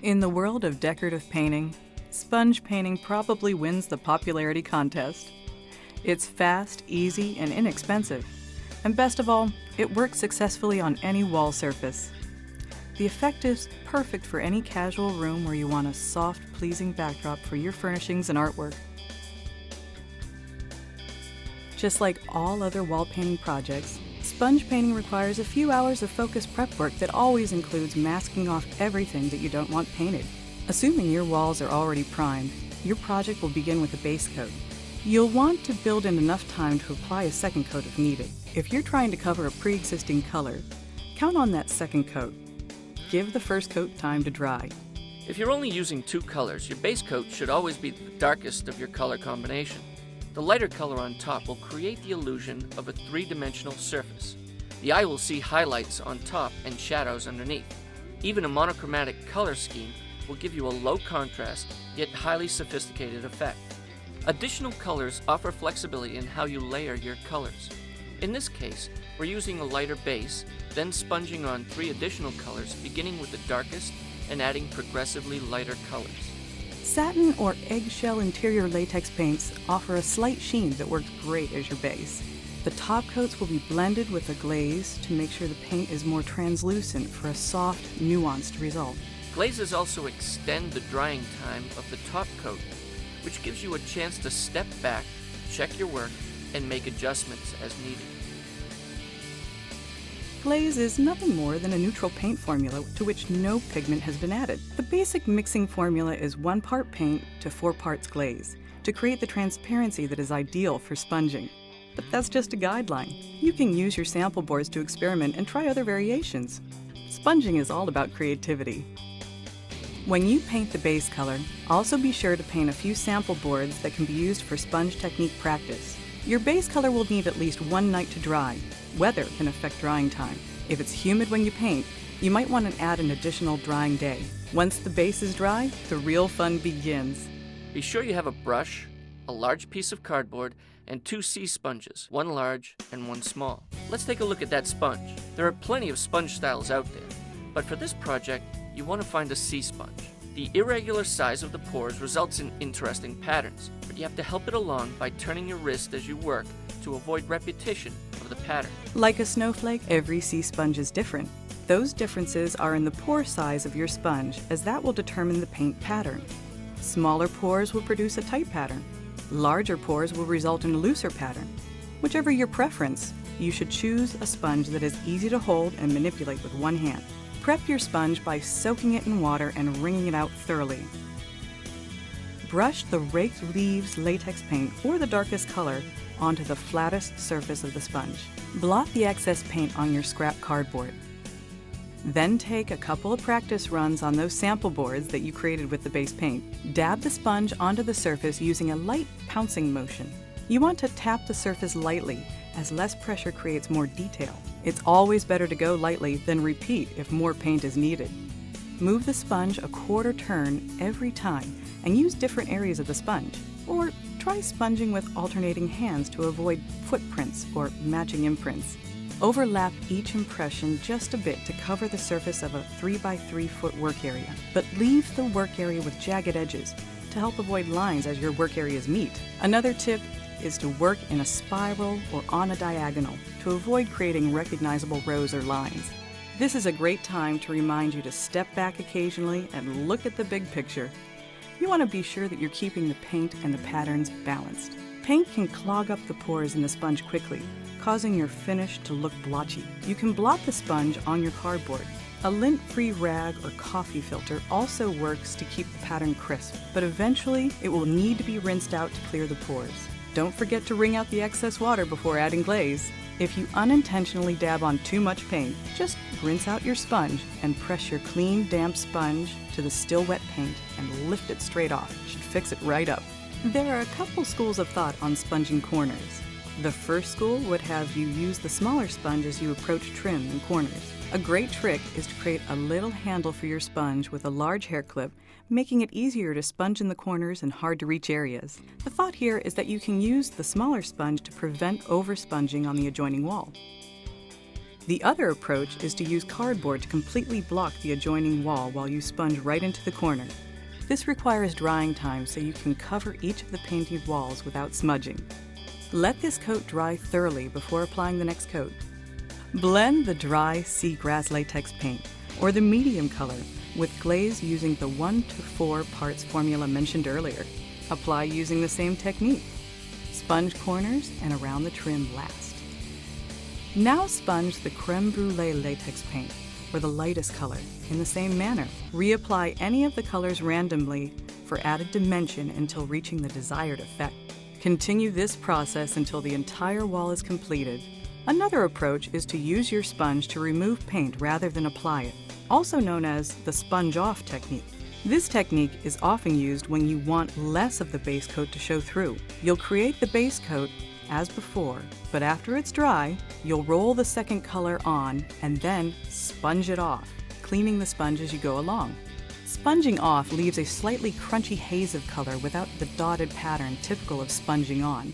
In the world of decorative painting, sponge painting probably wins the popularity contest. It's fast, easy, and inexpensive. And best of all, it works successfully on any wall surface. The effect is perfect for any casual room where you want a soft, pleasing backdrop for your furnishings and artwork. Just like all other wall painting projects, sponge painting requires a few hours of focused prep work that always includes masking off everything that you don't want painted. Assuming your walls are already primed, your project will begin with a base coat. You'll want to build in enough time to apply a second coat if needed. If you're trying to cover a pre-existing color, count on that second coat. Give the first coat time to dry. If you're only using two colors, your base coat should always be the darkest of your color combination. The lighter color on top will create the illusion of a three-dimensional surface. The eye will see highlights on top and shadows underneath. Even a monochromatic color scheme will give you a low contrast, yet highly sophisticated effect. Additional colors offer flexibility in how you layer your colors. In this case, we're using a lighter base, then sponging on three additional colors, beginning with the darkest and adding progressively lighter colors. Satin or eggshell interior latex paints offer a slight sheen that works great as your base. The top coats will be blended with a glaze to make sure the paint is more translucent for a soft, nuanced result. Glazes also extend the drying time of the top coat, which gives you a chance to step back, check your work, and make adjustments as needed. Glaze is nothing more than a neutral paint formula to which no pigment has been added. The basic mixing formula is 1 part paint to 4 parts glaze to create the transparency that is ideal for sponging. But that's just a guideline. You can use your sample boards to experiment and try other variations. Sponging is all about creativity. When you paint the base color, also be sure to paint a few sample boards that can be used for sponge technique practice. Your base color will need at least 1 night to dry. Weather can affect drying time. If it's humid when you paint, you might want to add an additional drying day. Once the base is dry, the real fun begins. Be sure you have a brush, a large piece of cardboard, and 2 C sponges, 1 large and 1 small. Let's take a look at that sponge. There are plenty of sponge styles out there, but for this project, you want to find a C sponge. The irregular size of the pores results in interesting patterns, but you have to help it along by turning your wrist as you work to avoid repetition of the pattern. Like a snowflake, every C sponge is different. Those differences are in the pore size of your sponge, as that will determine the paint pattern. Smaller pores will produce a tight pattern. Larger pores will result in a looser pattern. Whichever your preference, you should choose a sponge that is easy to hold and manipulate with one hand. Prep your sponge by soaking it in water and wringing it out thoroughly. Brush the raked leaves latex paint or the darkest color onto the flattest surface of the sponge. Blot the excess paint on your scrap cardboard. Then take a couple of practice runs on those sample boards that you created with the base paint. Dab the sponge onto the surface using a light pouncing motion. You want to tap the surface lightly, as less pressure creates more detail. It's always better to go lightly than repeat if more paint is needed. Move the sponge a quarter turn every time and use different areas of the sponge. Or try sponging with alternating hands to avoid footprints or matching imprints. Overlap each impression just a bit to cover the surface of a 3x3 foot work area, but leave the work area with jagged edges to help avoid lines as your work areas meet. Another tip is to work in a spiral or on a diagonal to avoid creating recognizable rows or lines. This is a great time to remind you to step back occasionally and look at the big picture. You want to be sure that you're keeping the paint and the patterns balanced. Paint can clog up the pores in the sponge quickly, causing your finish to look blotchy. You can blot the sponge on your cardboard. A lint-free rag or coffee filter also works to keep the pattern crisp, but eventually it will need to be rinsed out to clear the pores. Don't forget to wring out the excess water before adding glaze. If you unintentionally dab on too much paint, just rinse out your sponge and press your clean, damp sponge to the still wet paint and lift it straight off. It should fix it right up. There are a couple schools of thought on sponging corners. The first school would have you use the smaller sponge as you approach trim and corners. A great trick is to create a little handle for your sponge with a large hair clip, making it easier to sponge in the corners and hard-to-reach areas. The thought here is that you can use the smaller sponge to prevent over-sponging on the adjoining wall. The other approach is to use cardboard to completely block the adjoining wall while you sponge right into the corner. This requires drying time so you can cover each of the painted walls without smudging. Let this coat dry thoroughly before applying the next coat. Blend the dry seagrass latex paint, or the medium color, with glaze using the 1 to 4 parts formula mentioned earlier. Apply using the same technique. Sponge corners and around the trim last. Now sponge the creme brulee latex paint, or the lightest color, in the same manner. Reapply any of the colors randomly for added dimension until reaching the desired effect. Continue this process until the entire wall is completed. Another approach is to use your sponge to remove paint rather than apply it, also known as the sponge-off technique. This technique is often used when you want less of the base coat to show through. You'll create the base coat as before, but after it's dry, you'll roll the second color on and then sponge it off, cleaning the sponge as you go along. Sponging off leaves a slightly crunchy haze of color without the dotted pattern typical of sponging on.